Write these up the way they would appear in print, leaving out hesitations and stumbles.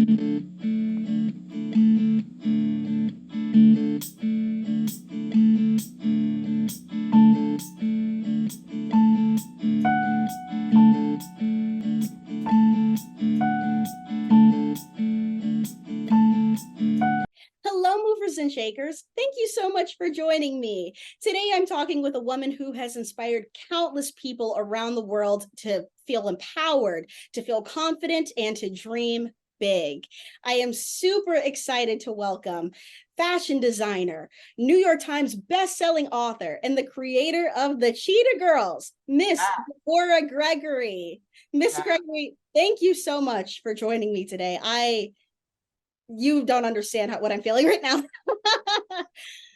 Hello, movers and shakers. Thank you so much for joining me. Today, I'm talking with a woman who has inspired countless people around the world to feel empowered, to feel confident, and to dream big. I am super excited to welcome fashion designer, New York Times best-selling author, and the creator of the Cheetah Girls, Miss Deborah Gregory. Miss Gregory, thank you so much for joining me today. You don't understand what I'm feeling right now.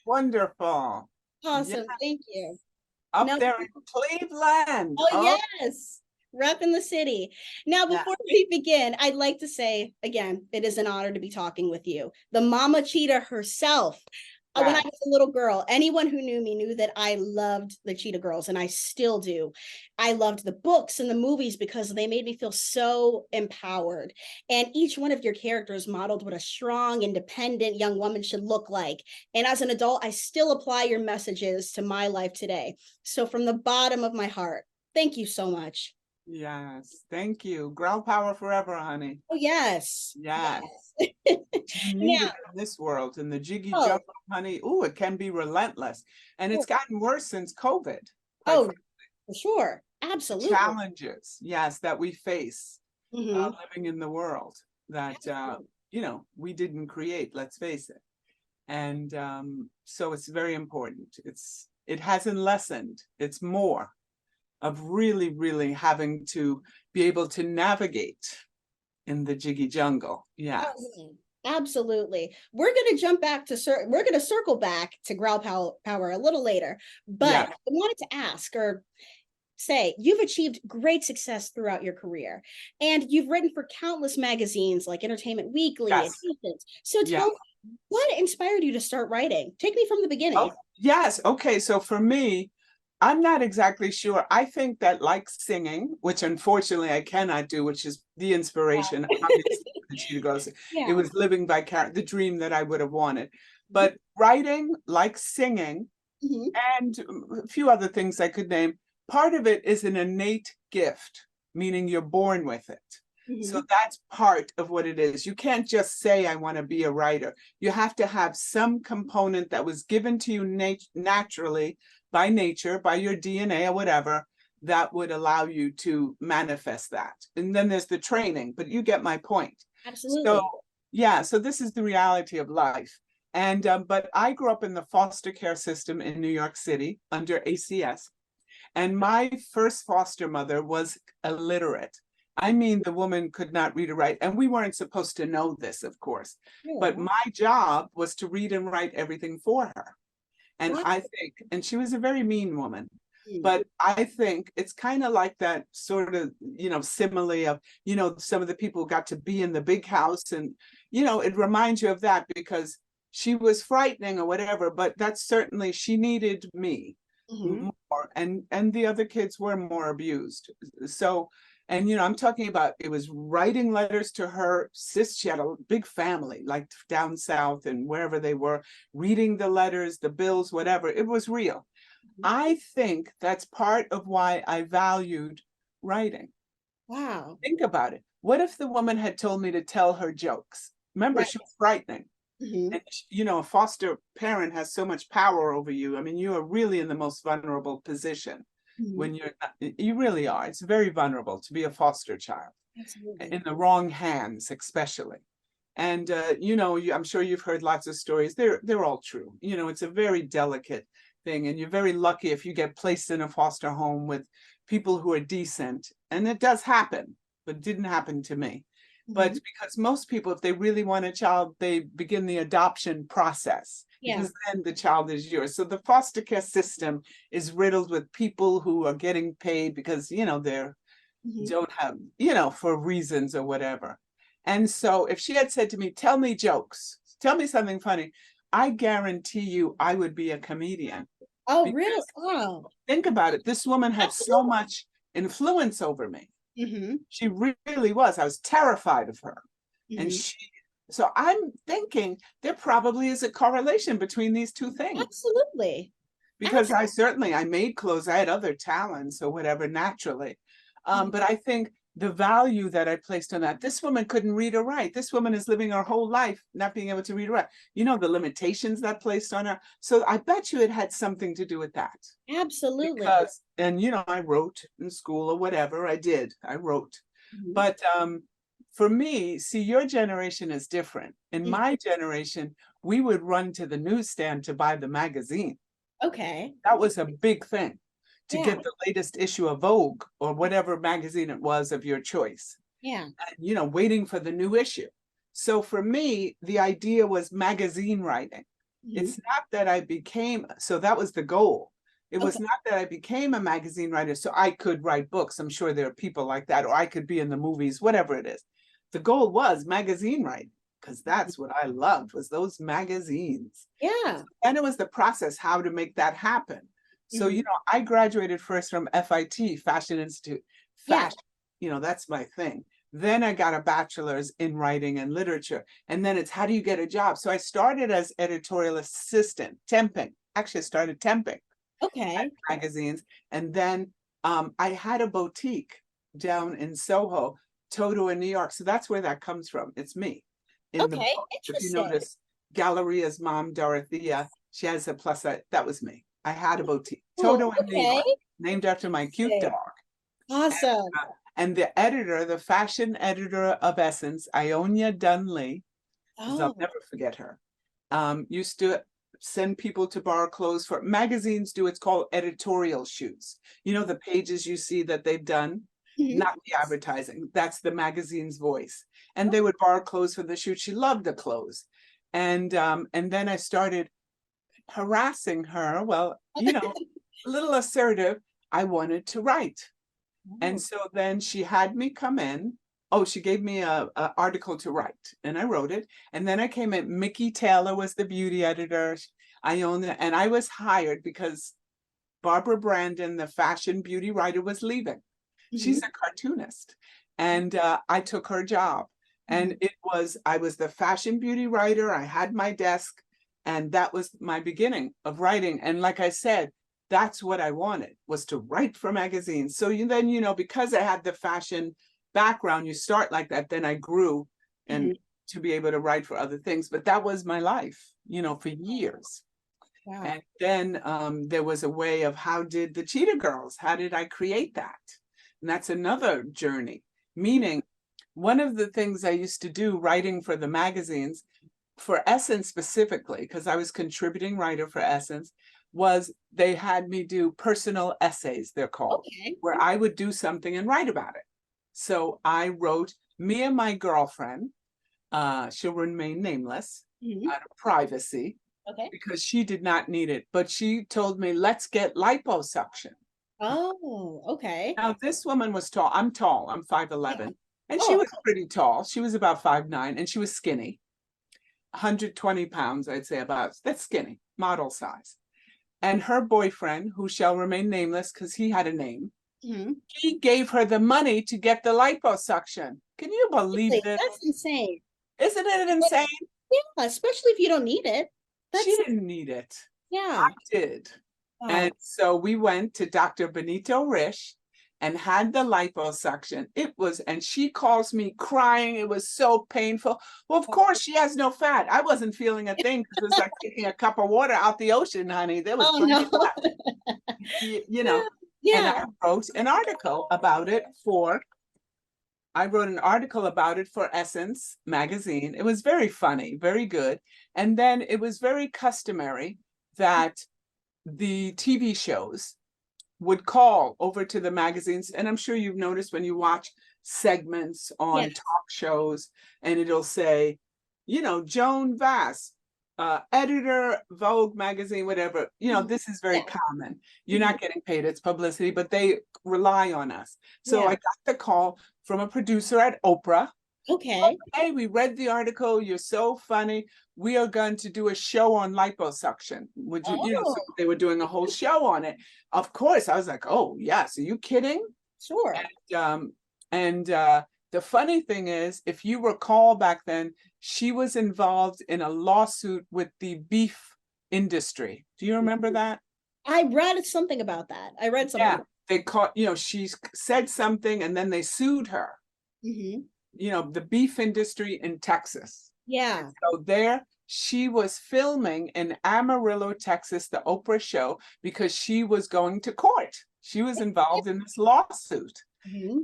Wonderful. Awesome. Yes. Thank you. Up there in Cleveland. Oh, yes. Repping the city. Now, before we begin, I'd like to say, again, it is an honor to be talking with you. The Mama Cheetah herself. When I was a little girl, anyone who knew me knew that I loved the Cheetah Girls, and I still do. I loved the books and the movies because they made me feel so empowered. And each one of your characters modeled what a strong, independent young woman should look like. And as an adult, I still apply your messages to my life today. So from the bottom of my heart, thank you so much. Yes, thank you. Girl power forever, honey. Oh, yes. Yes. You need it in this world. And the jiggy jump, honey, it can be relentless. And it's gotten worse since COVID. For sure. Absolutely. The challenges, yes, that we face living in the world that, we didn't create, let's face it. And so it's very important. It hasn't lessened. It's more of really, really having to be able to navigate in the jiggy jungle. Yeah. Absolutely. We're going to circle back to growl power a little later, but I wanted to ask or say, you've achieved great success throughout your career, and you've written for countless magazines like Entertainment Weekly. So tell me, what inspired you to start writing? Take me from the beginning. Yes. Okay. So for me, I'm not exactly sure. I think that, like singing, which unfortunately I cannot do, which is the inspiration of the Cheetah Girls. It was living the dream that I would have wanted. But writing, like singing, and a few other things I could name, part of it is an innate gift, meaning you're born with it. So that's part of what it is. You can't just say, I want to be a writer. You have to have some component that was given to you naturally, by nature, by your DNA or whatever, that would allow you to manifest that. And then there's the training, but you get my point. Absolutely. So this is the reality of life. And but I grew up in the foster care system in New York City under ACS. And my first foster mother was illiterate. I mean, the woman could not read or write, and we weren't supposed to know this, of course. But my job was to read and write everything for her. And I think, and she was a very mean woman, but I think it's kind of like that sort of, simile of, some of the people who got to be in the big house, and, it reminds you of that because she was frightening or whatever, but that's certainly, she needed me more, and the other kids were more abused. So, and, I'm talking about, it was writing letters to her sis. She had a big family, like down south and wherever they were, reading the letters, the bills, whatever. It was real. I think that's part of why I valued writing. Wow. Think about it. What if the woman had told me to tell her jokes? Remember, she was frightening. And, a foster parent has so much power over you. I mean, you are really in the most vulnerable position. When you really are. It's very vulnerable to be a foster child. Absolutely. In the wrong hands, especially. And I'm sure you've heard lots of stories. They're all true. It's a very delicate thing, and you're very lucky if you get placed in a foster home with people who are decent. And it does happen, but it didn't happen to me. But because most people, if they really want a child, they begin the adoption process. Because then the child is yours. So the foster care system is riddled with people who are getting paid because, they don't have, for reasons or whatever. And so if she had said to me, tell me jokes, tell me something funny, I guarantee you I would be a comedian. Oh, really? Wow. Think about it. This woman had so much influence over me. She really was. I was terrified of her. And Mhm. so I'm thinking there probably is a correlation between these two things. Absolutely. Because I made clothes, I had other talents or whatever naturally. Mhm. But I think the value that I placed on that, this woman couldn't read or write. This woman is living her whole life not being able to read or write. You know, the limitations that placed on her. So I bet you it had something to do with that. Absolutely. Because, and you know, I wrote in school or whatever I did, I wrote. Mhm. But for me, see, your generation is different. In Mhm. my generation, we would run to the newsstand to buy the magazine. Okay. That was a big thing to Yeah. get the latest issue of Vogue or whatever magazine it was of your choice. Yeah. And, you know, waiting for the new issue. So for me, the idea was magazine writing. Mhm. It's not that I became, so that was the goal. It was Okay. not that I became a magazine writer so I could write books. I'm sure there are people like that, or I could be in the movies, whatever it is. The goal was magazine writing because Mhm. that's what I loved was those magazines. Yeah. And it was the process how to make that happen. So, you Mhm. know, I graduated first from FIT, Fashion Institute. Yeah. Fashion, you know, that's my thing. Then I got a bachelor's in writing and literature. And then it's how do you get a job? So I started as editorial assistant, temping. Actually, I started temping at Okay. magazines. And then I had a boutique down in Soho, Toto in New York. So that's where that comes from. It's me in the Okay. book. If you Interesting. notice, Galleria's mom, Dorothea, she has a plus size. That was me. I had a boutique, Oh, Toto in New okay. York, named after my cute Interesting. dog. Awesome. And the editor, the fashion editor of Essence, Ionia Dunley, because I'll Oh. never forget her, used to send people to borrow clothes for magazines do it's called editorial shoots. You know, the pages you see that they've done, Mhm. not the advertising. That's the magazine's voice. And they would borrow clothes for the shoot. She loved the clothes. And then I started harassing her. Well, you know, a little assertive. I wanted to write. And Oh. so then she had me come in. Oh, she gave me a article to write, and I wrote it. And then I came in. Mickey Taylor was the beauty editor. I owned it, and I was hired because Barbara Brandon, the fashion beauty writer, was leaving. She's Mhm. a cartoonist, and I took her job. And Mhm. I was the fashion beauty writer. I had my desk, and that was my beginning of writing. And like I said, that's what I wanted was to write for magazines. So then, you know, because I had the fashion background, you start like that. Then I grew and Mhm. to be able to write for other things. But that was my life, you know, for years. Wow. And then there was a way of how did the Cheetah Girls, how did I create that? And that's another journey. Meaning, one of the things I used to do writing for the magazines, for Essence specifically, because I was contributing writer for Essence, was they had me do personal essays, they're called, Okay. where I would do something and write about it. So I wrote, me and my girlfriend, she'll remain nameless Mhm. out of privacy, Okay. because she did not need it. But she told me, let's get liposuction. Oh, okay. Now, this woman was tall. I'm tall. I'm Yeah. 5'11". And she Oh, was pretty tall. She was about 5'9", and she was skinny. 120 pounds, I'd say about. That's skinny, model size. And her boyfriend, who shall remain nameless because he had a name, mhm. he gave her the money to get the liposuction. Can you believe Really? this? That's insane. Isn't it But insane? yeah, especially if you don't need it. She That's didn't need it. I yeah. did. And Wow. so we went to Dr. Benito Rish and had the liposuction. It was, and she calls me crying. It was so painful. Well, of course, she has no fat. I wasn't feeling a thing because it was like taking a cup of water out the ocean, honey. There was Oh plenty no. of that, you know. And Yeah. I wrote an article about it for Essence magazine. It was very funny, very good. And then it was very customary that the TV shows would call over to the magazines. And I'm sure you've noticed when you watch segments on Yes. talk shows and it'll say, you know, Joan Vass, editor, Vogue magazine, whatever. You know, Mhm. this is very Yeah. common. You're Mhm. not getting paid, it's publicity, but they rely on us. So I Yeah. got the call from a producer at Oprah. Okay. Hey, we read the article. You're so funny. We are going to do a show on liposuction. Would you, so Oh, they were doing a whole show on it. Of course, I was like, oh, yes. Are you kidding? sure. And, um, and The funny thing is, if you recall back then, she was involved in a lawsuit with the beef industry. Do you remember that? I read something about that. I read something. Yeah, they caught, she said something and then they sued her. Mm-hmm. The beef industry in Texas. Yeah. So there she was filming in Amarillo, Texas, the Oprah show, because she was going to court. She was involved in this lawsuit. Mm-hmm.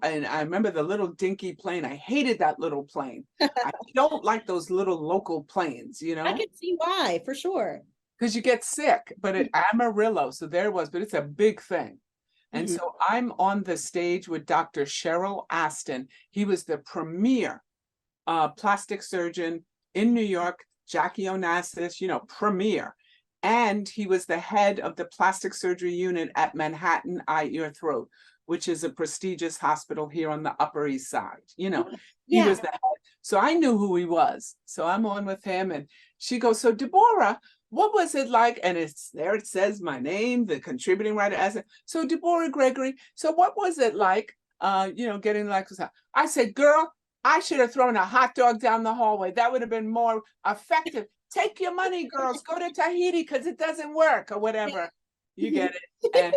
And I remember the little dinky plane. I hated that little plane. I don't like those little local planes, I can see why, for sure. because you get sick. But at Amarillo, so there it was, but it's a big thing. And Mm-hmm. so I'm on the stage with Dr. Cheryl Aston. He was the premier plastic surgeon in New York, Jackie Onassis, premier. And he was the head of the plastic surgery unit at Manhattan Eye, Ear, Throat, which is a prestigious hospital here on the Upper East Side. He was the head. So I knew who he was. So I'm on with him, and she goes, "So Deborah, what was it like?" And it's there, it says my name, the contributing writer. As so Deborah Gregory, so what was it like, getting like, I said, "Girl, I should have thrown a hot dog down the hallway. That would have been more effective. Take your money, girls, go to Tahiti because it doesn't work," or whatever. You get it. And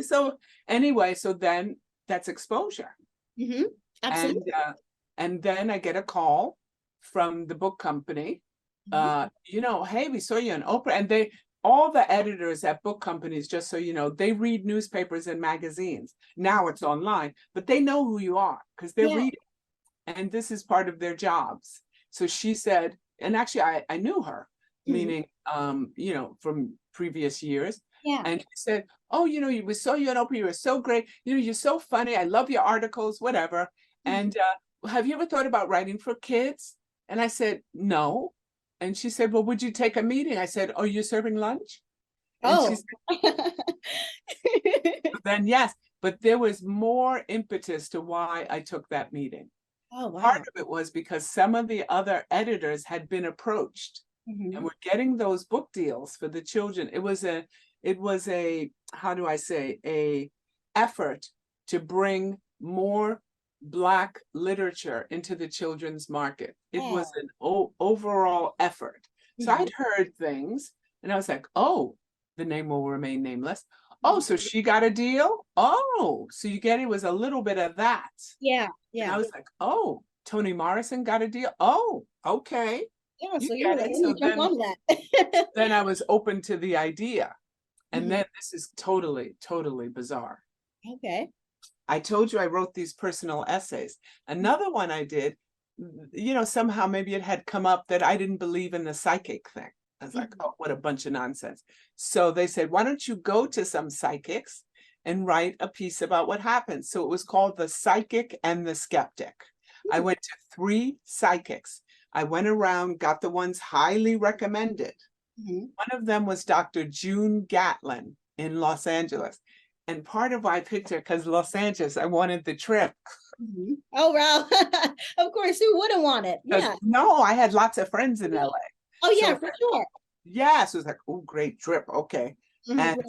so anyway, so then that's exposure. Mm-hmm. Absolutely. And then I get a call from the book company. Hey, we saw you on Oprah. And all the editors at book companies, just so you know, they read newspapers and magazines. Now it's online, but they know who you are because they're reading. And this is part of their jobs. So she said, and actually I knew her, meaning, from previous years. Yeah. And she said, "Oh, we saw you on Oprah. You were so great. You're so funny. I love your articles, whatever. And have you ever thought about writing for kids?" And I said, "No." And she said, "Well, would you take a meeting?" I said, "Oh, you're serving lunch?" And she said, then yes, but there was more impetus to why I took that meting. Oh, wow. Part of it was because some of the other editors had been approached and were getting those book deals for the children. It was a how do I say, a effort to bring more Black literature into the children's market. It was an overall effort. So I'd heard things and I was like, "Oh, the name will remain nameless. Oh, so she got a deal? Oh, so you get it was a little bit of that." Yeah. And I was like, "Oh, Toni Morrison got a deal? Oh, okay." Yeah, so You get it. So jump on that. then I was open to the idea. And then this is totally, totally bizarre. Okay. I told you I wrote these personal essays. Another one I did, somehow maybe it had come up that I didn't believe in the psychic thing. I was like, "Oh, what a bunch of nonsense." So they said, "Why don't you go to some psychics and write a piece about what happened?" So it was called The Psychic and the Skeptic. I went to 3 psychics. I went around, got the ones highly recommended. One of them was Dr. June Gatlin in Los Angeles. And part of why I picked her, because Los Angeles, I wanted the trip. Oh, wow. Of course, who wouldn't want it? Yeah. No, I had lots of friends in LA. Oh, yeah, for sure. Yeah, so it was like, "Oh, great trip. Okay." And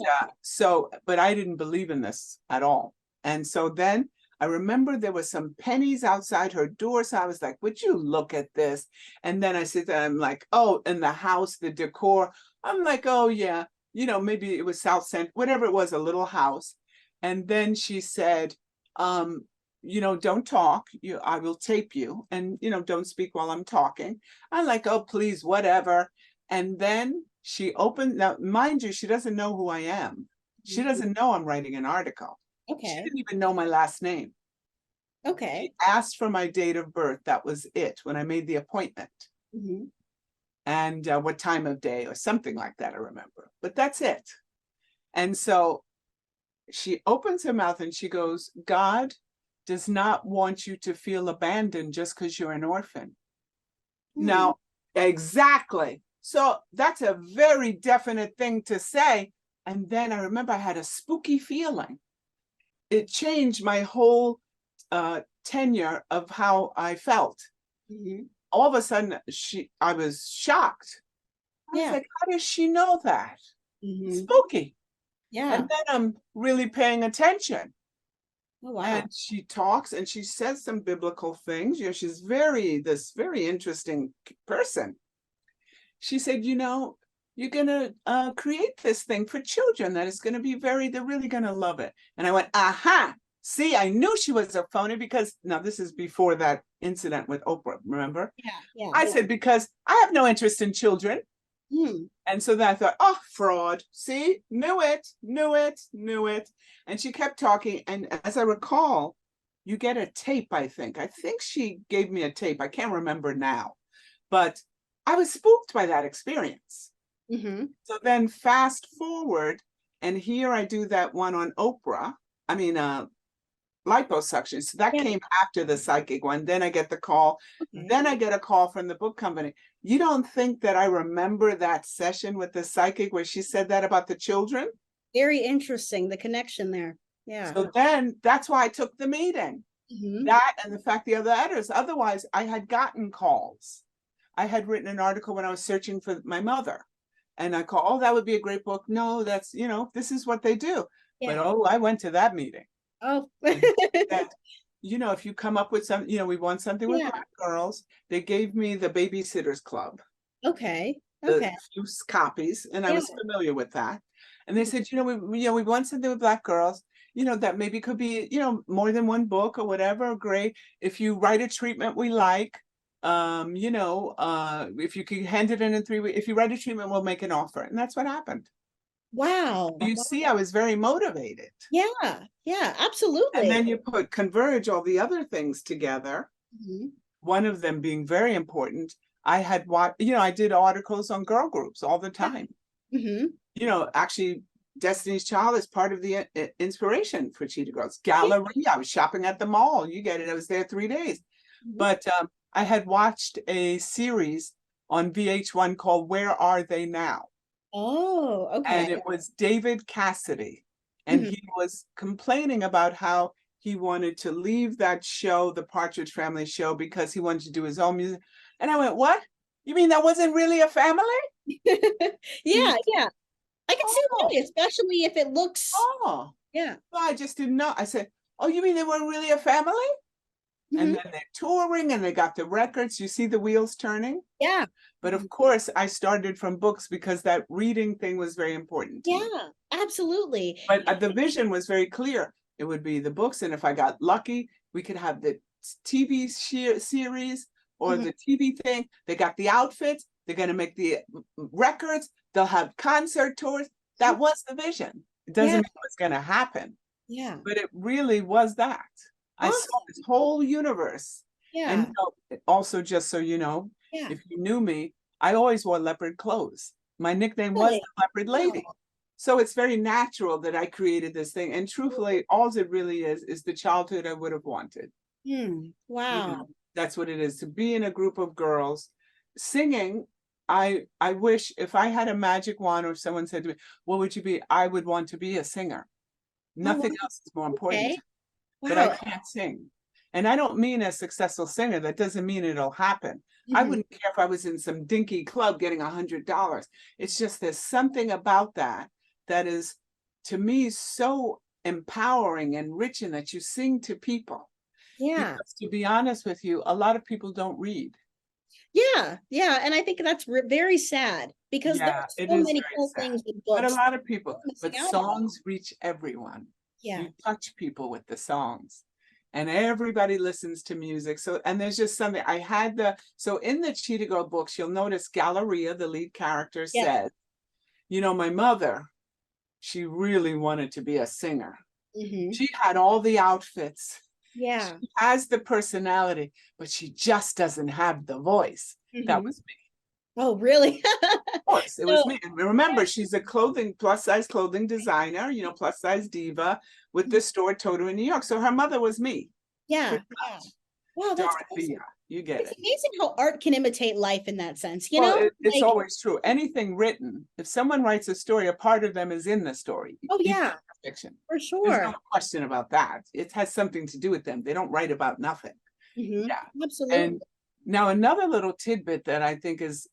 but I didn't believe in this at all. And so then I remember there was some pennies outside her door. So I was like, "Would you look at this?" And then I sit there, I'm like, "Oh, in the house, the decor." I'm like, "Oh, yeah, maybe it was South Central, whatever it was, a little house." And then she said, "Don't talk. I will tape you. And, don't speak while I'm talking." I'm like, "Oh, please, whatever." And then she opened, now, mind you, she doesn't know who I am. She doesn't know I'm writing an article. Okay. She didn't even know my last name. Okay. She asked for my date of birth. That was it when I made the appointment. And what time of day or something like that, I remember. But that's it. And so she opens her mouth and she goes, "God does not want you to feel abandoned just because you're an orphan." Now, exactly. So that's a very definite thing to say. And then I remember I had a spooky feeling. It changed my whole tenure of how I felt. All of a sudden, I was shocked. I was like, "How does she know that?" Spooky. Yeah. And then I'm really paying attention. Oh, wow. And she talks and she says some biblical things. You know, she's this very interesting person. She said, you know, you're going to create this thing for children that is going to be they're really going to love it. And I went, aha, see, I knew she was a phony because now this is before that incident with Oprah, remember? Yeah, yeah. I said, because I have no interest in children. Hmm. And so then I thought, oh, fraud. See, knew it, knew it, knew it. And she kept talking. And as I recall, you get a tape, I think. I think she gave me a tape. I can't remember now. But I was spooked by that experience. Mm-hmm. So then fast forward, and here I do that one on Oprah. I mean, liposuction. So that Yeah. came after the psychic one. Then I get the call. Okay. Then I get a call from the book company. You don't think that I remember that session with the psychic where she said that about the children? Very interesting, the connection there. Yeah. So then that's why I took the meeting. Mm-hmm. That and the fact the other editors. Otherwise, I had gotten calls. I had written an article when I was searching for my mother. And I call, oh, that would be a great book. No, that's, you know, this is what they do. Yeah. But oh, I went to that meeting. Oh. That, you know, if you come up with some, you know, we want something with Yeah. Black girls. They gave me the Babysitters Club, Okay. the Okay. few copies, and I Yeah. was familiar with that. And they said, you know, we want something with Black girls, you know, that maybe could be, you know, more than one book or whatever. Great. If you write a treatment we like, you know, if you could hand it in 3 weeks, if you write a treatment, we'll make an offer. And that's what happened. Wow. You see, I was very motivated. Yeah. Yeah, And absolutely. then you converge all the other things together. Mm-hmm. One of them being very important. I had watched, you know, I did articles on girl groups all the time. Mm-hmm. You know, actually, Destiny's Child is part of the inspiration for Cheetah Girls. Gallery, I was shopping at the mall. You get it. I was there 3 days. Mm-hmm. But I had watched a series on VH1 called Where Are They Now? Oh, okay. And it was David Cassidy. And Mm-hmm. he was complaining about how he wanted to leave that show, the Partridge Family show, because he wanted to do his own music. And I went, what? You mean that wasn't really a family? Yeah, yeah. I can see Oh, why, especially if it looks, oh. yeah. Well, I just didn't know. I said, oh, you mean they weren't really a family? And Mm-hmm. then they're touring and they got the records. You see the wheels turning? Yeah. But of course, I started from books because that reading thing was very important to me. Yeah, absolutely. But the vision was very clear. It would be the books. And if I got lucky, we could have the TV series or Mm-hmm. the TV thing. They got the outfits. They're going to make the records. They'll have concert tours. That was the vision. It doesn't Yeah. mean it's going to happen, Yeah. but it really was that. I saw Awesome. this whole universe. And Yeah. you know, also, just so you know, Yeah. if you knew me, I always wore leopard clothes. My nickname was Really? the Leopard Lady. Wow. So it's very natural that I created this thing. And truthfully, all it really is the childhood I would have wanted. Hmm. You Wow. know, that's what it is, to be in a group of girls singing. I wish if I had a magic wand or someone said to me, what would you be? I would want to be a singer. Oh, wow. Nothing else is more important. Okay. But I Wow. can't sing. And I don't mean a successful singer. That doesn't mean it'll happen. I Mhm. wouldn't care if I was in some dinky club getting $100. It's just there's something about that that is, to me, so empowering and enriching that you sing to people. Yeah. Because to be honest with you, a lot of people don't read. Yeah. Yeah. And I think that's very sad because Yeah, there's it so is many very cool sad. things with But a books. lot of people, Missing but out on. songs reach everyone. Yeah. You touch people with the songs. And everybody listens to music. So, and there's just something I had so in the Cheetah Girl books, you'll notice Galleria, the lead character, Yeah. said, you know, my mother, she really wanted to be a singer. Mhm. She had all the outfits. Yeah. She has the personality, but she just doesn't have the voice. That Mhm. was me. Oh, really? Of course, it was So, me. And remember, she's a plus size clothing designer, you know, plus size diva with the store Toto in New York. So her mother was me. yeah. Pretty Yeah. much. Wow, that's awesome. Dorothea, you get It's it. amazing how art can imitate life in that sense, you Well, know? it's Like, always true. Anything written, if someone writes a story, a part of them is in the story, oh even yeah, fiction. for There's sure. no question about that. It has something to do with them. They don't write about nothing. Mhm. Yeah. Absolutely. And now another little tidbit that I think is,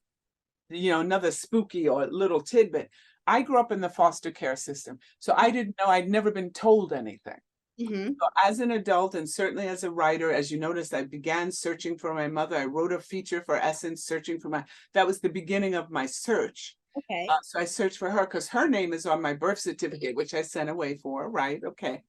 you know, another spooky or little tidbit. I grew up in the foster care system. So I didn't know, I'd never been told anything. Mhm. So as an adult, and certainly as a writer, as you noticed, I began searching for my mother. I wrote a feature for Essence, searching for that was the beginning of my search. Okay. So I searched for her because her name is on my birth certificate, which I sent away for, right? Okay.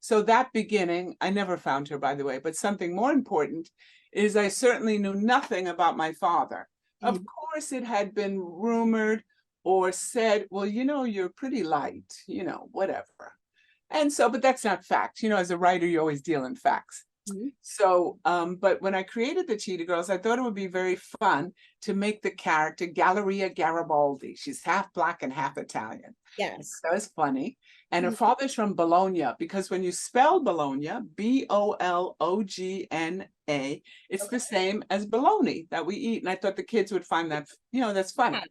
So that beginning, I never found her, by the way, but something more important is I certainly knew nothing about my father. Of Mhm. course, it had been rumored or said, well, you're pretty light, whatever. And so, but that's not fact. As a writer, you always deal in facts. Mhm. So, but when I created the Cheetah Girls, I thought it would be very fun to make the character Galleria Garibaldi. She's half Black and half Italian. Yes. That was funny. And her Mhm. father's from Bologna, because when you spell Bologna, Bologna, it's the Okay. same as bologna that we eat. And I thought the kids would find that, that's funny.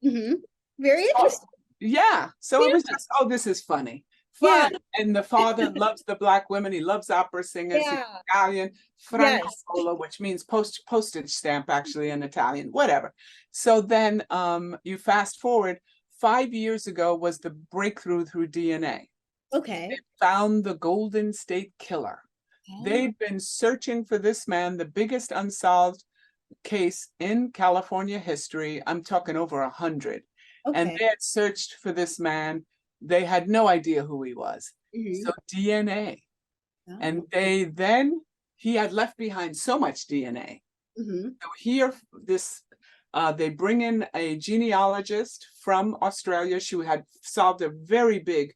Mhm. Very So, interesting. yeah. So it was Yeah. just, oh, this is funny. Yeah. Fun. And the father loves the Black women. He loves opera singers. He's Yeah. Italian, Franco Yes. Polo, which means postage stamp actually in Italian, whatever. So then you fast forward, 5 years ago was the breakthrough through DNA. They Okay. found the Golden State Killer. Oh, They'd been searching for this man, the biggest unsolved case in California history. I'm talking over 100. And okay. they had searched for this man. They had no idea who he was. Mhm. So DNA. And Oh. he had left behind so much DNA. Mhm. So here, they bring in a genealogist from Australia. She had solved a very big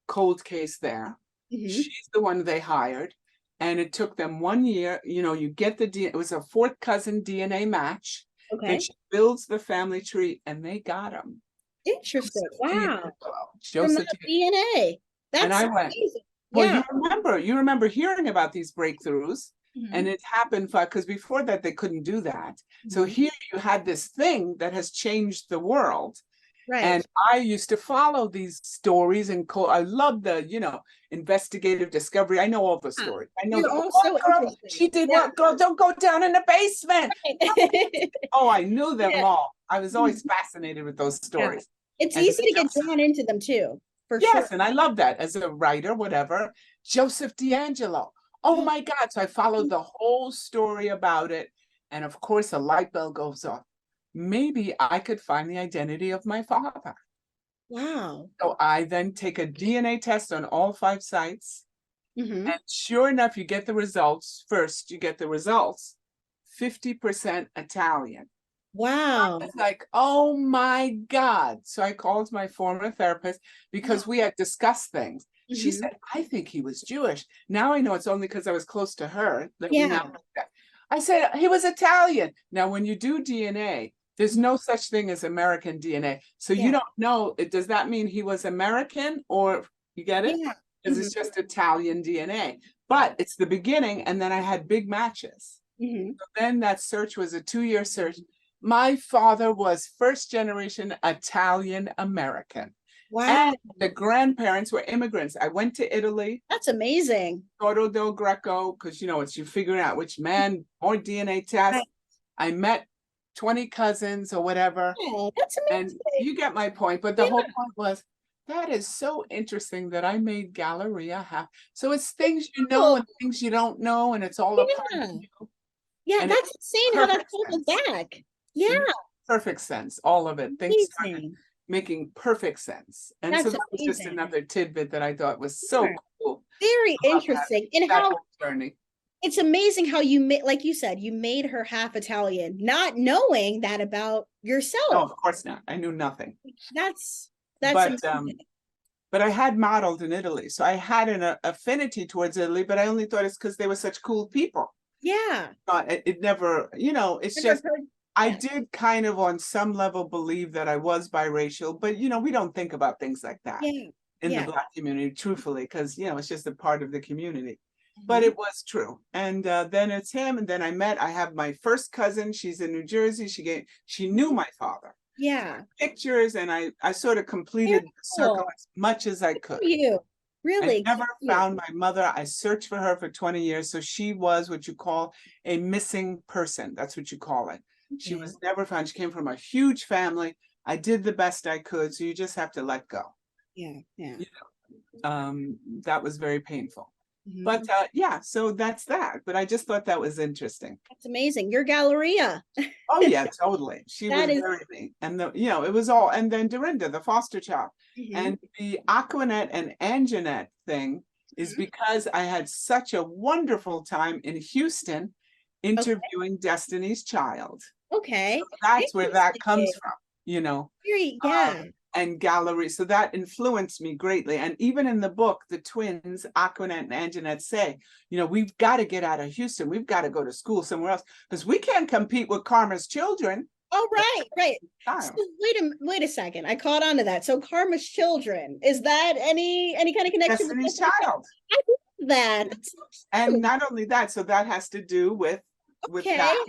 cold case there. Mhm. She's the one they hired. And it took them 1 year. You get it was a fourth cousin DNA match. Then Okay. she builds the family tree, and they got him. Interesting. Joseph Wow. D'Angelo. From Joseph that DNA. and That's I went, amazing. well, Yeah. you remember hearing about these breakthroughs, and Mhm. it happened because before that they couldn't do that. So Mhm. here you had this thing that has changed the world. Right. And I used to follow these stories and I love the, investigative discovery. I know all the Yeah. stories. I know You're the all what so girl, interesting. she did Yeah. what girl, don't go down in the basement. Right. Oh, I knew them Yeah. all. I was Mhm. always fascinated with those Yeah. stories. It's And easy to get Joseph, drawn into them too, for sure. yes, and I love that as a writer, whatever. Joseph D'Angelo. Oh Oh, my God. So I followed the whole story about it. And of course, a light bulb goes off. Maybe I could find the identity of my father. wow. So I then take a DNA test on all 5 sites. Hmm. And sure enough, you get the results. First, you get the results 50% Italian. Wow. It's like, oh my God. So I called my former therapist because we had discussed things. She Hmm. said, I think he was Jewish. Now I know it's only because I was close to her that we now Yeah. know that. I said, he was Italian. Now, when you do DNA, there's no such thing as American DNA. So you Yeah. don't know, does that mean he was American or you get it? Yeah. Because Hmm. it's just Italian DNA. But it's the beginning. And then I had big matches. Hmm. Then that search was a 2 year search. My father was first generation Italian American, and Wow. the grandparents were immigrants. I went to Italy, That's amazing. Torto del Greco, because it's you figuring out which man, more DNA Right. tests. I met 20 cousins or whatever, Yeah, that's and amazing. you get my point. But the Yeah. whole point was that is so interesting that I made Galleria happen. So it's things you know Cool. and things you don't know, and it's all a part of Yeah. you, Yeah, and it that's makes insane how that's perfect circled sense. back. Yeah, It makes perfect sense, all of it. Things started amazing. making perfect sense. And so That's that was just amazing. another tidbit that I thought was so Sure. cool Very about that, interesting. And that how whole journey. it's amazing how you made, like you said, you made her half Italian, not knowing that about No, yourself. of course not. I knew nothing. That's But amazing. but I had modeled in Italy. So I had an affinity towards Italy, but I only thought it's because they were such cool people. Yeah. It never, it's Never just heard. I Yeah. did kind of on some level believe that I was biracial, but we don't think about things like that Yeah. in the Yeah. Black community, truthfully, because it's just a part of the community. But Mhm. it was true. And then it's him. And then I have my first cousin. She's in New Jersey. She knew my father. Yeah. Pictures, and I sort of Very completed the circle cool. as much as I Good could. for you. I Really, good never for you. found my mother. I searched for her for 20 years. So she was what you call a missing person. That's what you call it. She Okay. was never found. She came from a huge family. I did the best I could. So you just have to let go. Yeah. Yeah. That was very painful. Mhm. But yeah, so that's that. But I just thought that was interesting. That's amazing. Your Galleria. Oh yeah, totally. She That was is. very neat. And it was all, and then Dorinda, the foster child. Mhm, And the Aquanet and Anjanette thing is mhm. because I had such a wonderful time in Houston Okay. interviewing Destiny's Child. So Okay. that's where that comes Interesting. from, you know. Very, um, yeah. and gallery. So that influenced me greatly. And even in the book, the twins, Aquanet and Anjanette, say, we've got to get out of Houston. We've got to go to school somewhere else because we can't compete with Karma's children. Oh, right, right. So Child. wait a second. I caught on to that. So Karma's children, is that any kind of connection with Destiny's Destiny's Child? Child. I love that. That's so And cute. not only that, so that has to do with Okay. that.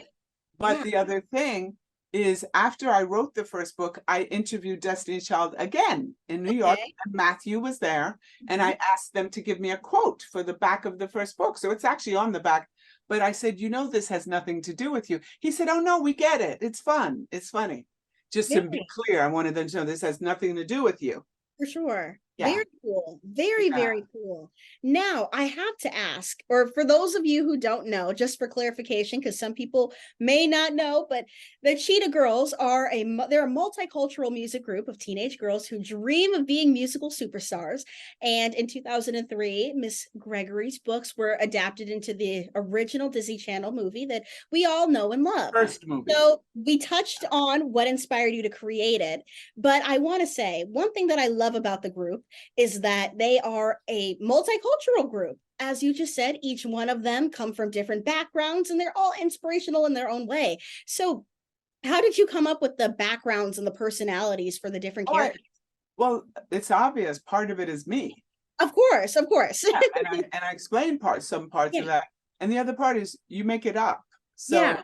But Yeah. the other thing is after I wrote the first book, I interviewed Destiny's Child again in New York, Okay. and Matthew was there, and Mhm. I asked them to give me a quote for the back of the first book. So it's actually on the back. But I said, this has nothing to do with you. He said, oh no, we get it. It's fun. It's funny. Just to be Very. clear, I wanted them to know this has nothing to do with you. For sure. Yeah. Very cool. Very, Yeah. very cool. Now, I have to ask, or for those of you who don't know, just for clarification, because some people may not know, but the Cheetah Girls are they're a multicultural music group of teenage girls who dream of being musical superstars. And in 2003, Miss Gregory's books were adapted into the original Disney Channel movie that we all know and love. First movie. So we touched on what inspired you to create it, but I want to say one thing that I love about the group is that they are a multicultural group. As you just said, each one of them come from different backgrounds and they're all inspirational in their own way. So how did you come up with the backgrounds and the personalities for the different Oh, characters? well, it's obvious. Part of it is me. Of course, of course. Yeah, and I explain some parts Yeah. of that. And the other part is you make it up. So, Yeah.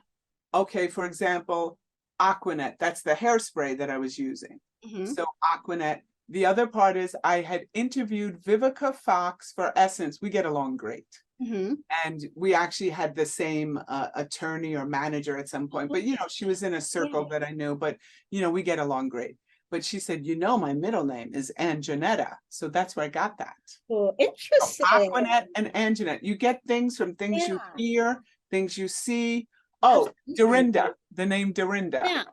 okay, for example, Aquanet, that's the hairspray that I was using. Mhm. So Aquanet. The other part is I had interviewed Vivica Fox for Essence. We get along great. Mhm. And we actually had the same attorney or manager at some point. But, she was in a circle Yeah. that I knew, but, we get along great. But she said, my middle name is Anjanetta. So that's where I got that. Oh, So interesting. Aquanet and Anjanette. You get things from things you Yeah. hear, things you see. Oh, Absolutely. Dorinda, the name Dorinda. Yeah.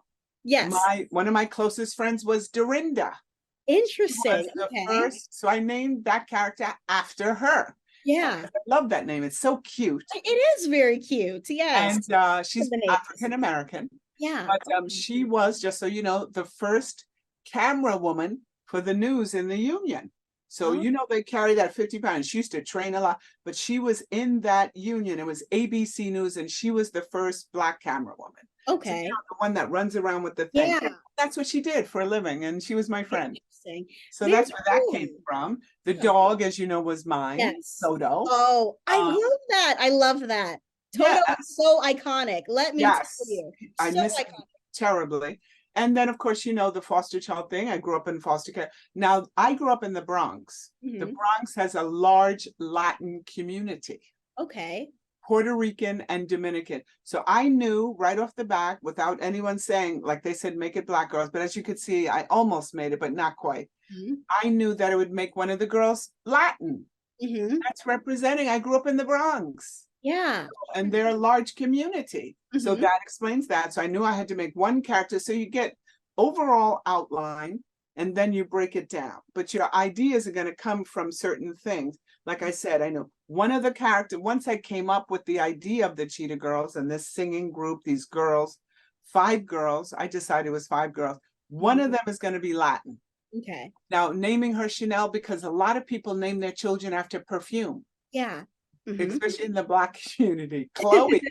Yes. One of my closest friends was Dorinda. Interesting. Was the Okay. first, so I named that character after her. Yeah. I love that name. It's so cute. It is very cute. Yes. And she's The names. African American. Yeah. But she was, just so you know, the first camera woman for the news in the union. So, Oh, they carry that 50 pounds. She used to train a lot, but she was in that union. It was ABC News, and she was the first Black camera woman. So, okay. the one that runs around with the thing. Yeah. That's what she did for a living, and she was my friend. Interesting. So Very that's where that cool. came from. The Yeah. dog, as you know, was mine, Yes. Toto. Oh, I Uh, love that. I love that. Yeah, Toto is so iconic. Let me tell yes, you. I So miss him iconic. terribly. And then, of course, the foster child thing. I grew up in foster care. Now, I grew up in the Bronx. The Mhm. Bronx has a large Latin community, Okay. Puerto Rican and Dominican. So I knew right off the bat, without anyone saying, like they said, make it Black girls. But as you could see, I almost made it, but not quite. Mhm. I knew that it would make one of the girls Latin. Mhm. That's representing. I grew up in the Bronx. Yeah. And they're a large community. So Mhm. that explains that. So I knew I had to make one character. So you get overall outline and then you break it down. But your ideas are going to come from certain things. Like I said, I know one of the characters, once I came up with the idea of the Cheetah Girls and this singing group, these girls, 5 girls, I decided it was 5 girls. One of them is going to be Latin. Okay. Now, naming her Chanel because a lot of people name their children after perfume. Yeah. Mhm. Especially in the Black community. Chloe.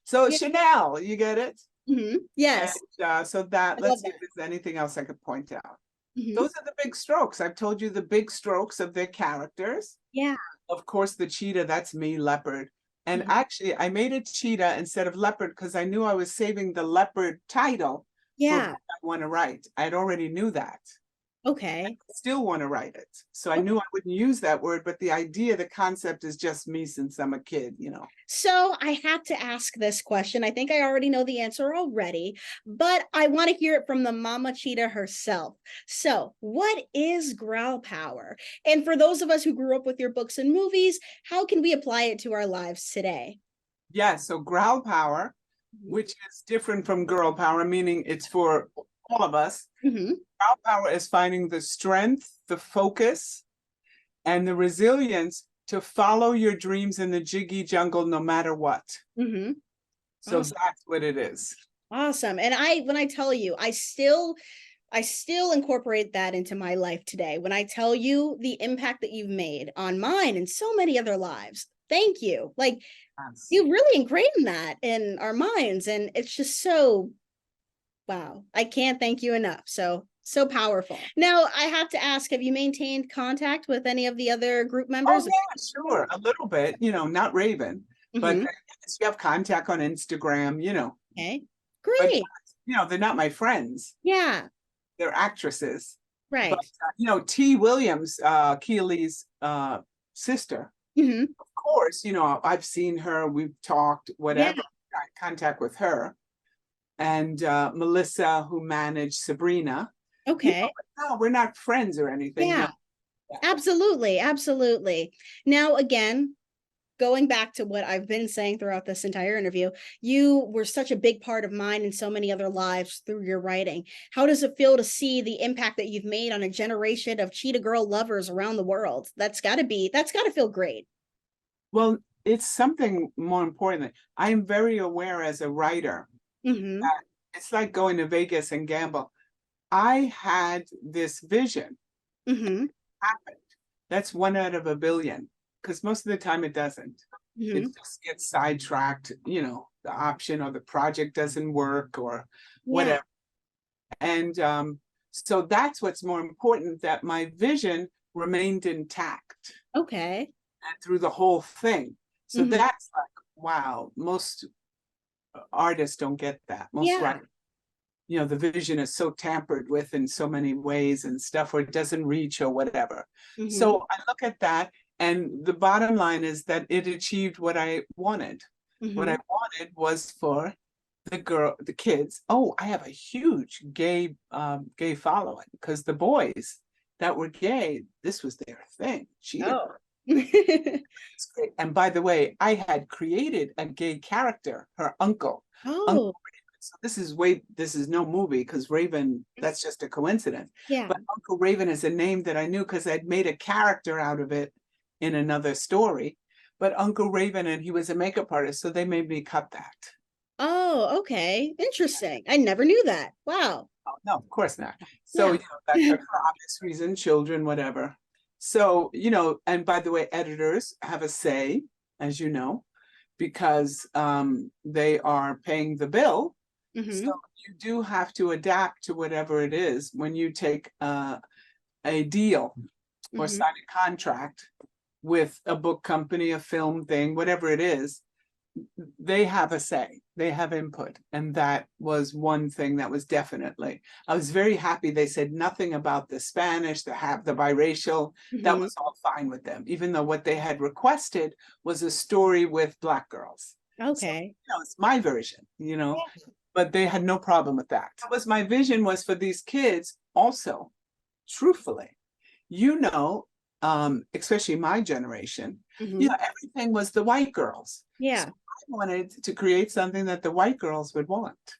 So Yeah. Chanel, you get it? Mhm. Yes. And so that, I love let's see that. if there's anything else I could point out. Mhm. Those are the big strokes. I've told you the big strokes of their characters. Yeah. Of course, the cheetah, that's me, leopard. And Mhm. actually, I made a cheetah instead of leopard because I knew I was saving the leopard title for Yeah. what I want to write. I already knew that. Okay. Still want to write it. So I knew I wouldn't use that word, but the idea, the concept is just me since I'm a kid, you know. So I have to ask this question. I think I already know the answer already, but I want to hear it from the mama cheetah herself. So, what is growl power? And for those of us who grew up with your books and movies, how can we apply it to our lives today? Yeah, so growl power, which is different from girl power, meaning it's for all of us. Mm-hmm. Growl power is finding the strength, the focus, and the resilience to follow your dreams in the jiggy jungle no matter what. Mm-hmm. So Awesome. that's what it is. Awesome. And when I tell you, I still incorporate that into my life today. When I tell you the impact that you've made on mine and so many other lives, thank you. Like, Yes. you really ingrained that in our minds, and it's just so, wow, I can't thank you enough. So powerful. Now I have to ask, have you maintained contact with any of the other group Oh members? yeah, sure, a little bit, you know, not Raven, but Mm-hmm. yes, you have contact on Instagram, you know, Okay, but great. you know, they're not my friends, Yeah, they're actresses. But right. you know, T. Williams, Keely's sister, Mm-hmm. of course, you know, I've seen her, we've talked, Yeah, whatever, got contact with her. And Melissa, who managed Sabrina, you know, okay. but no, we're not friends or anything. No. Yeah, absolutely, absolutely. Now again, going back to what I've been saying throughout this entire interview, you were such a big part of mine and so many other lives through your writing. How does it feel to see the impact that you've made on a generation of cheetah girl lovers around the world? That's got to feel great. Well, it's something more important. I am very aware as a writer Mm-hmm. that it's like going to Vegas and gamble. I had this vision Mm-hmm. happen. That's 1 out of 1 billion, because most of the time it doesn't. It Mm-hmm. just gets sidetracked, you know, the option or the project doesn't work or Yeah. whatever. And so that's what's more important, that my vision remained intact Okay. and through the whole thing. So Mm-hmm. that's like, wow, most artists don't get that. Most Yeah. writers, you know, the vision is so tampered with in so many ways and stuff, or it doesn't reach or whatever. Mm-hmm. So I look at that, and the bottom line is that it achieved what I wanted. What Mm-hmm. I wanted was for the kids. Oh, I have a huge gay following, because the boys that were gay, this was their thing. Cheetah Oh. Girl. It's great. And by the way, I had created a gay character, her uncle. Uncle Oh. Raven. So this is no movie, because Raven, that's just a coincidence. Yeah. But Uncle Raven is a name that I knew because I'd made a character out of it in another story. But Uncle Raven, and he was a makeup artist, so they made me cut that. Oh, okay. Interesting. I never knew that. Wow. Oh, no, of course not. So, Yeah. you know, that's for obvious reason, children, whatever. So, you know, and by the way, editors have a say, as you know, because they are paying the bill. Mm-hmm. So you do have to adapt to whatever it is when you take a deal or Mm-hmm. sign a contract with a book company, a film thing, whatever it is. They have a say, they have input. And that was one thing that was definitely, I was very happy they said nothing about the Spanish, the biracial. That Mm-hmm. was all fine with them, even though what they had requested was a story with Black girls. So, Okay. you know, it's my version, you know, but they had no problem with that. That was my vision, was for these kids also, truthfully, you know, especially my generation, Mm-hmm. you know, everything was the white girls. So Yeah. I wanted to create something that the white girls would want.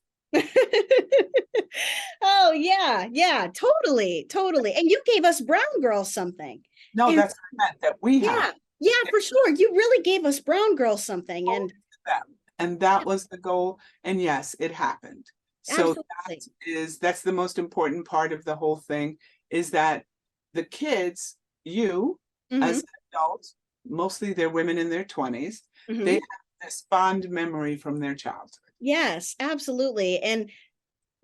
Oh yeah, yeah, totally, totally. And you gave us brown girls something. No, And that's what I meant, that we have. yeah, yeah, for sure. You really gave us brown girls something. And Them. And that was the goal. And yes, it happened. So absolutely. that's the most important part of the whole thing, is that the kids, you Mm-hmm. as adults, mostly they're women in their 20s, they Mm-hmm. have this fond memory from their childhood. Yes, absolutely. And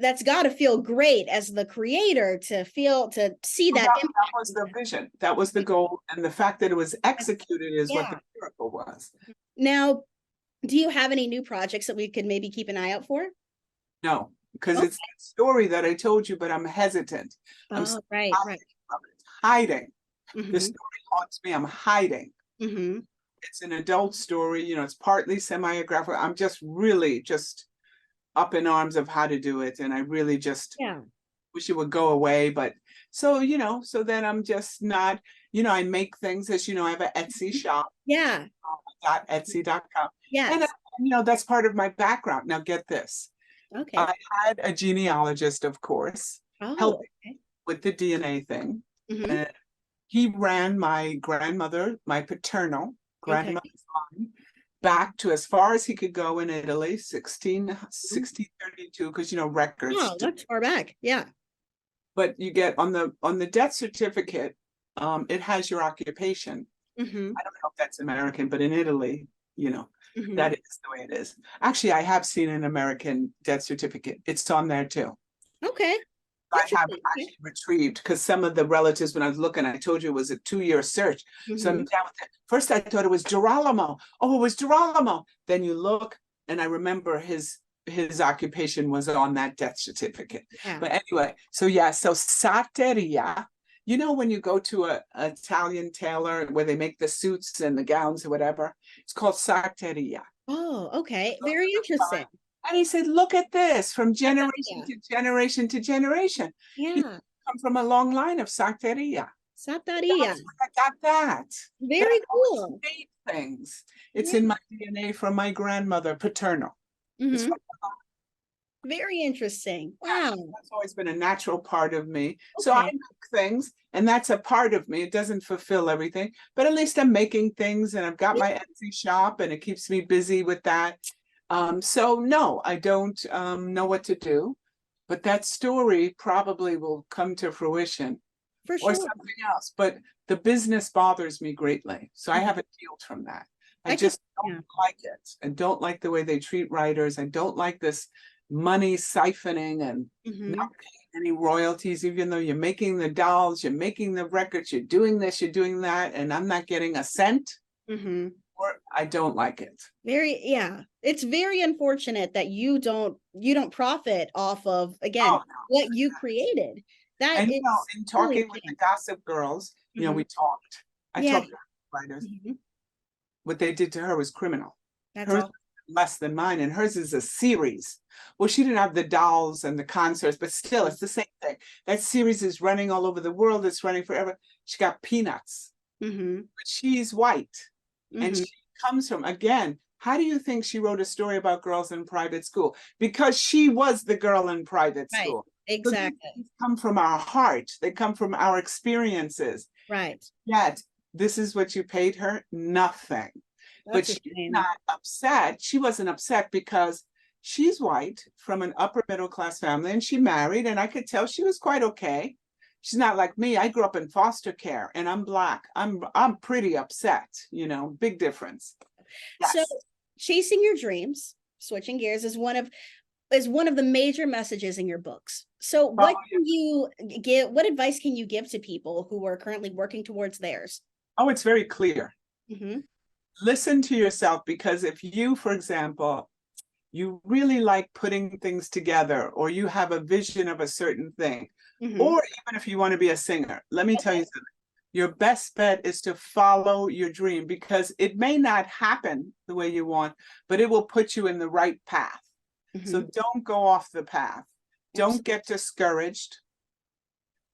that's got to feel great as the creator to see Well, that that was the vision. That was the goal. And the fact that it was executed is what yeah. the miracle was. Now, do you have any new projects that we could maybe keep an eye out for? No, because Okay. it's a story that I told you, but I'm hesitant. I'm Oh, still right, right. hiding from it. Hiding. The Mm-hmm. story haunts me. I'm hiding. Mm-hmm. It's an adult story, it's partly semi-graphic. I'm just really just up in arms of how to do it. And I really just Yeah. wish it would go away. But so then I'm just not, I make things, as you know, I have an Etsy shop, Yeah. etsy.com. And, Yes. that's part of my background. Now get this. Okay. I had a genealogist, of course, Oh, helping okay. with the DNA thing. Mm-hmm. And he ran my grandmother, my paternal Okay. grandmother's line, back to as far as he could go in Italy, 1632, because records. Oh, that's far back. Yeah. But you get on the death certificate, it has your occupation. Mm-hmm. I don't know if that's American, but in Italy, Mm-hmm. that is the way it is. Actually, I have seen an American death certificate. It's on there too. Okay. I have Interesting. Okay. actually retrieved, because some of the relatives, when I was looking, I told you it was a 2-year search. So I'm Mm-hmm. down with it. First, I thought it was Girolamo. Oh, it was Girolamo. Then you look, and I remember his occupation was on that death certificate. Yeah. But anyway, so yeah, so Sarteria. When you go to a Italian tailor where they make the suits and the gowns or whatever, it's called Sarteria. Oh, okay. Very interesting. And he said, look at this, from generation Yeah. to generation to generation. You Yeah. come from a long line of Sarteria. Saptaria. That's where I got that. But Very I've always cool. made things. It's Yeah. in my DNA from my grandmother, paternal. It's Mm-hmm. Very interesting. Wow. that's always been a natural part of me. So I Okay. make things, and that's a part of me. It doesn't fulfill everything, but at least I'm making things, and I've got Yeah. my Etsy shop, and it keeps me busy with that. So no, I don't know what to do, but that story probably will come to fruition For or sure. something else. But the business bothers me greatly. So I Mhm. haven't healed from that. I I can, just yeah. don't like it. I don't like the way they treat writers. I don't like this money siphoning and Mm-hmm. not paying any royalties, even though you're making the dolls, you're making the records, you're doing this, you're doing that, and I'm not getting a cent, Mm-hmm. or I don't like it. Very, yeah. It's very unfortunate that you don't profit off of, again, Oh, what you created. That and is in really a talking with the shame. Gossip Girls, Mm-hmm. we talked. I Yeah. talked to writers. Mm-hmm. What they did to her was criminal. That's Hers all. less than mine, and hers is a series. Well, she didn't have the dolls and the concerts, but still, it's the same thing. That series is running all over the world. It's running forever. She got peanuts, Mm-hmm. but she's white, and Mm-hmm. she comes from, again. How do you think she wrote a story about girls in private school? Because she was the girl in private Right. school. So these Exactly. things come from our heart. They come from our experiences. Right. Yet, this is what you paid her? Nothing. But That's a she's shame. not upset. She wasn't upset because she's white from an upper middle class family, and she married, and I could tell she was quite okay. She's not like me. I grew up in foster care, and I'm black. I'm pretty upset, big difference. So Yes. chasing your dreams, switching gears, is one of the major messages in your books. So Oh, what advice can you give to people who are currently working towards theirs? oh, it's very clear. Mm-hmm. Listen to yourself, because if you, for example, you really like putting things together, or you have a vision of a certain thing, Mm-hmm. or even if you want to be a singer, let me tell Okay. you something. Your best bet is to follow your dream, because it may not happen the way you want, but it will put you in the right path. So Mm-hmm. don't go off the path. Don't Absolutely. get discouraged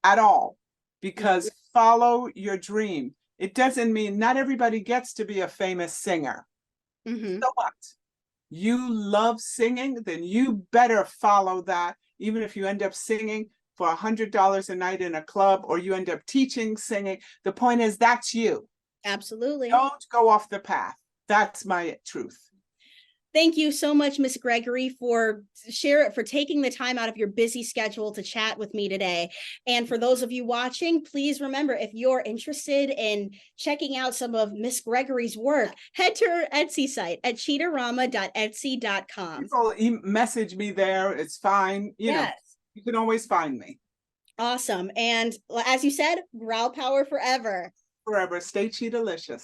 at all, because follow your dream. It doesn't mean not everybody gets to be a famous singer. Mm-hmm. So what? You love singing, then you better follow that, even if you end up singing for $100 a night in a club, or you end up teaching singing. The point is, that's you. Absolutely. Don't go off the path. That's my truth. Thank you so much, Miss Gregory, for taking the time out of your busy schedule to chat with me today. And for those of you watching, please remember, if you're interested in checking out some of Miss Gregory's work, head to her Etsy site at cheetahrama.etsy.com. People message me there. It's fine. Yes. You can always find me. Awesome. And as you said, growl power forever. Forever. Stay cheetah-licious.